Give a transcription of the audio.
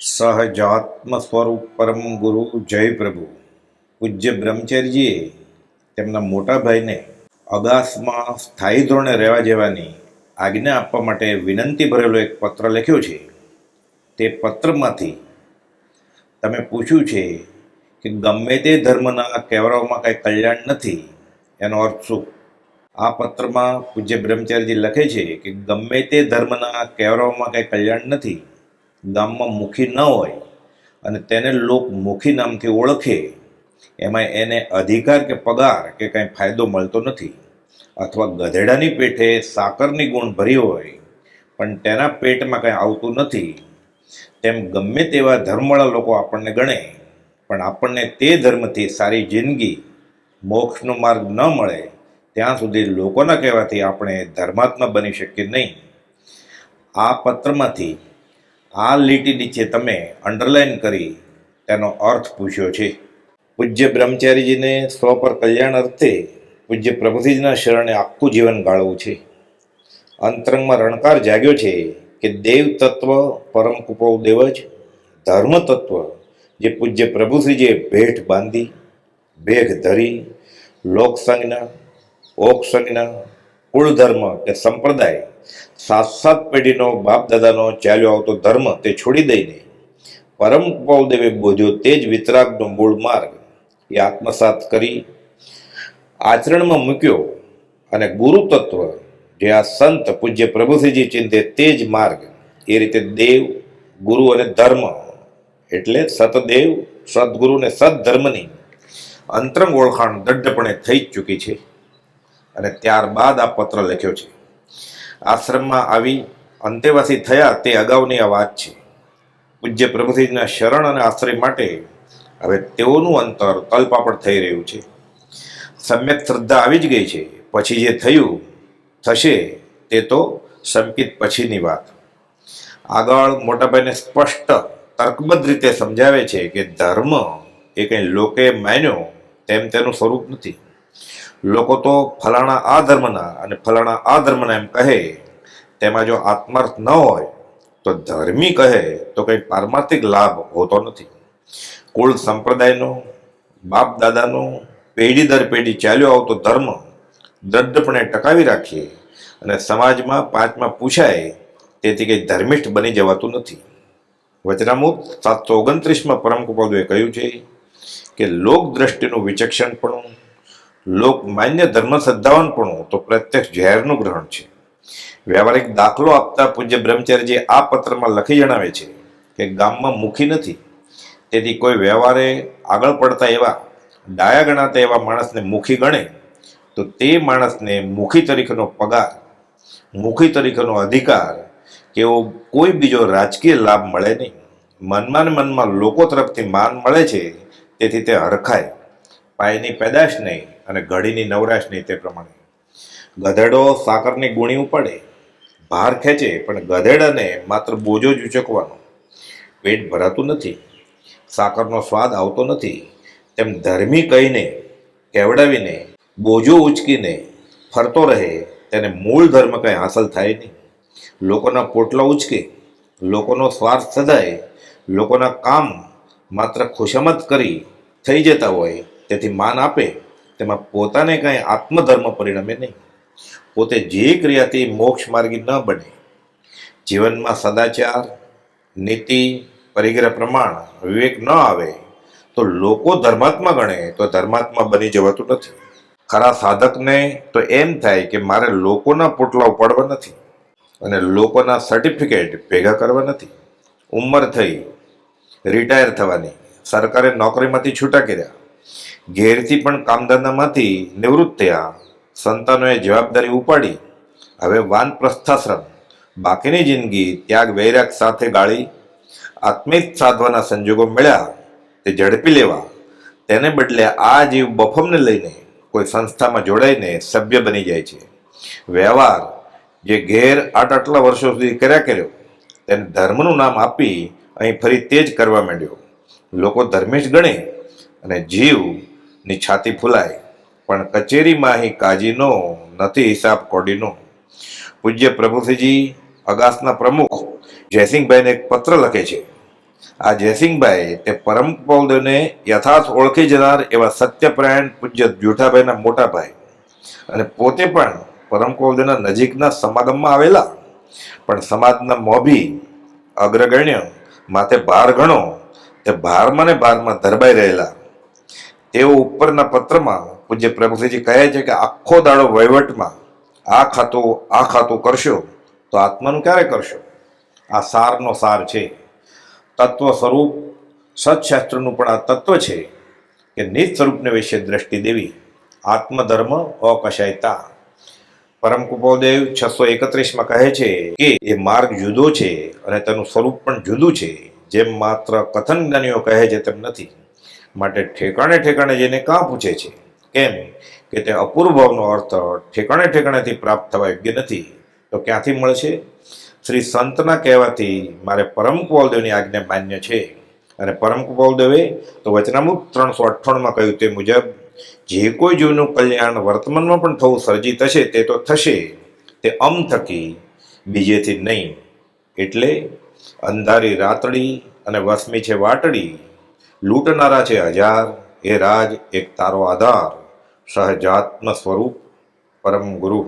સહજાત્મ સ્વરૂપ પરમ ગુરુ જય પ્રભુ પૂજ્ય બ્રહ્મચર્યજીએ તેમના મોટા ભાઈને અગાસમાં સ્થાયી ધોરણે રહેવા જવાની આજ્ઞા આપવા માટે વિનંતી ભરેલો એક પત્ર લખ્યો છે. તે પત્રમાંથી તમે પૂછ્યું છે કે ગમે તે ધર્મના કહેવરાઓમાં કંઈ કલ્યાણ નથી, એનો અર્થ શું? આ પત્રમાં પૂજ્ય બ્રહ્મચર્યજી લખે છે કે ગમે તે ધર્મના કહેવરાઓમાં કંઈ કલ્યાણ નથી. ગામમાં મુખી ન હોય અને તેને લોક મુખી નામથી ઓળખે, એમાં એને અધિકાર કે પગાર કે કંઈ ફાયદો મળતો નથી. અથવા ગધેડાની પેટે સાકરની ગુણ ભરી હોય પણ તેના પેટમાં કંઈ આવતું નથી, તેમ ગમે તેવા ધર્મવાળા લોકો આપણને ગણે પણ આપણને તે ધર્મથી સારી જિંદગી, મોક્ષનો માર્ગ ન મળે ત્યાં સુધી લોકોના કહેવાથી આપણે ધર્માત્મા બની શકીએ નહીં. આ પત્રમાંથી આ લીટી નીચે તમે અંડરલાઈન કરી તેનો અર્થ પૂછ્યો છે. પૂજ્ય બ્રહ્મચારીજીને સ્વ પર કલ્યાણ અર્થે પૂજ્ય પ્રભુજીના શરણે આખું જીવન ગાળવું છે. અંતરંગમાં રણકાર જાગ્યો છે કે દેવ તત્વ પરમ કુપો દેવ જ, ધર્મ તત્વ જે પૂજ્ય પ્રભુશ્રીજીએ ભેટ બાંધી, ભેખ ધરી, લોક સંજ્ઞા, ઓક સંજ્ઞા, કુળ ધર્મ કે સંપ્રદાય, સાત પેઢીનો બાપ દાદાનો ચાલ્યો આવતો ધર્મ તે છોડી દઈને પરમ કુપાદેવે બોધ્યો તે જ વિતરાગનો મૂળ માર્ગ એ આત્મસાત કરી આચરણમાં મૂક્યો. અને ગુરુ તત્વ જે આ સંત પૂજ્ય પ્રભુશ્રીજી ચિંતે તે જ માર્ગ, એ રીતે દેવ, ગુરુ અને ધર્મ એટલે સતદેવ, સદગુરુ અને સદધર્મની અંતરંગ ઓળખાણ દઢપણે થઈ જ ચૂકી છે. અને ત્યારબાદ આ પત્ર લખ્યો છે. આશ્રમમાં આવી અંતેવાસી થયા તે અગાઉની આ વાત છે. પૂજ્ય પ્રભુશ્રીના શરણ અને આશ્રય માટે હવે તેઓનું અંતર તલપાપડ થઈ રહ્યું છે. સમ્યક શ્રદ્ધા આવી જ ગઈ છે. પછી જે થયું થશે તે તો સંકિત પછીની વાત. આગળ મોટાભાઈને સ્પષ્ટ તર્કબદ્ધ રીતે સમજાવે છે કે ધર્મ એ કંઈ લોકે માન્યો તેમ તેનું સ્વરૂપ નથી. લોકો તો ફલાણા આ ધર્મના અને ફલાણા આ ધર્મના એમ કહે, તેમાં જો આત્માર્થ ન હોય તો ધર્મી કહે તો કંઈ પારમાર્થિક લાભ હોતો નથી. કુળ સંપ્રદાયનો, બાપ દાદાનો પેઢી દર પેઢી ચાલ્યો આવતો ધર્મ દ્રઢપણે ટકાવી રાખીએ અને સમાજમાં પાંચમાં પૂછાય તેથી કંઈ ધર્મિષ્ઠ બની જવાતું નથી. વચનામૃત 729માં પરમ કૃપાળુએ કહ્યું છે કે લોક દ્રષ્ટિનું વિચક્ષણપણું, લોકમાન્ય ધર્મ શ્રદ્ધાવાનપણું તો પ્રત્યક્ષ ઝેરનું ગ્રહણ છે. વ્યવહારિક દાખલો આપતા પૂજ્ય બ્રહ્મચર્યજી આ પત્રમાં લખી જણાવે છે કે ગામમાં મુખી નથી, તેથી કોઈ વ્યવહારે આગળ પડતા એવા ડાયા ગણાતા એવા માણસને મુખી ગણે તો તે માણસને મુખી તરીકેનો પગાર, મુખી તરીકેનો અધિકાર કે એવો કોઈ બીજો રાજકીય લાભ મળે નહીં. મનમાં ને મનમાં લોકો તરફથી માન મળે છે, તેથી તે હરખાય. પાયની પેદાશ નહીં અને ઘડીની નવરાશ નહીં તે પ્રમાણે. ગધેડો સાકરની ગુણી ઉપાડે, ભાર ખેંચે, પણ ગધેડાને માત્ર બોજો જ ઉચકવાનો, પેટ ભરાતું નથી, સાકરનો સ્વાદ આવતો નથી. તેમ ધર્મી કહીને કેવડાવીને બોજો ઉચકીને ફરતો રહે તેને મૂળ ધર્મ કંઈ હાંસલ થાય નહીં. લોકોના પોટલા ઉચકે, લોકોનો સ્વાર્થ સદાય, લોકોના કામ માત્ર ખુશામત કરી થઈ જતા હોય, તેથી માન આપે તેમાં પોતાને કાંઈ આત્મધર્મ પરિણમે નહીં. પોતે જે ક્રિયાથી મોક્ષ માર્ગી ન બને, જીવનમાં સદાચાર, નીતિ, પરિગ્રહ, પ્રમાણ, વિવેક ન આવે તો લોકો ધર્માત્મા ગણે તો ધર્માત્મા બની જવાતું નથી. ખરા સાધકને તો એમ થાય કે મારે લોકોના પોટલા ઉપાડવા નથી અને લોકોના સર્ટિફિકેટ ભેગા કરવા નથી. ઉંમર થઈ, રિટાયર થવાની, સરકારે નોકરીમાંથી છૂટા કર્યા, ઘેરથી પણ કામધંધામાંથી નિવૃત્ત થયા, સંતાનોએ જવાબદારી ઉપાડી, હવે વાનપ્રસ્થાશ્રમ, બાકીની જિંદગી ત્યાગ વૈરાગ સાથે ગાળી, આત્મિક સાધવાના સંજોગો મળ્યા તે ઝડપી લેવા, તેને બદલે આ જીવ બફમને લઈને કોઈ સંસ્થામાં જોડાઈને સભ્ય બની જાય છે. વ્યવહાર જે ઘેર આટલા વર્ષો સુધી કર્યો તેને ધર્મનું નામ આપી અહીં ફરી તે જ કરવા માંડ્યો. લોકો ધર્મેશ ગણે અને જીવની છાતી ફૂલાય, પણ કચેરીમાં અહીં કાજીનો નથી હિસાબ કોડીનો. પૂજ્ય પ્રભુશ્રીજી અગાસના પ્રમુખ જયસિંહભાઈને એક પત્ર લખે છે આ જયસિંહભાઈ તે પરમ કૃપાળુદેવને યથાર્થ ઓળખી જનાર એવા સત્યપરાયણ પૂજ્ય જુઠાભાઈના મોટા ભાઈ અને પોતે પણ પરમ કૃપાળુદેવના નજીકના સમાગમમાં આવેલા, પણ સમાજના મોભી અગ્રગણ્ય માથે ભાર ઘણો, તે ભારમાં ને ભારમાં ધરબાઈ રહેલા. તેઓ ઉપરના પત્રમાં પૂજ્ય પ્રભુશ્રીજી કહે છે કે આખો દાડો વહીવટમાં આ ખાતું કરશો તો આત્માનું ક્યારે કરશો? આ સારનો સાર છે. તત્વ સ્વરૂપ સત્શાસ્ત્રનું પણ આ તત્વ છે કે નિજ સ્વરૂપને વિશે દ્રષ્ટિ દેવી, આત્મધર્મ અકશાયતા. પરમ કૃપાળુદેવ 631માં કહે છે કે એ માર્ગ જુદો છે અને તેનું સ્વરૂપ પણ જુદું છે. જેમ માત્ર કથન જ્ઞાનીઓ કહે છે તેમ નથી. માટે ઠેકાણે ઠેકાણે જઈને કાં પૂછે છે? કેમ કે તે અપૂર્વ ભાવનો અર્થ ઠેકાણે ઠેકાણેથી પ્રાપ્ત થવા યોગ્ય નથી. તો ક્યાંથી મળશે? શ્રી સંતના કહેવાથી મારે પરમ કૃપાળુદેવની આજ્ઞા માન્ય છે. અને પરમ કૃપાળુદેવે તો વચનામૃત 398માં કહ્યું તે મુજબ જે કોઈ જીવનું કલ્યાણ વર્તમાનમાં પણ થવું સર્જિત હશે તે તો થશે, તે થકી, બીજેથી નહીં. એટલે અંધારી રાતડી અને વસમી છે વાટડી, લૂંટનારા છે હજાર, એ રાજ એક તારો આધાર, સહજાત્મ સ્વરૂપ પરમ ગુરુ.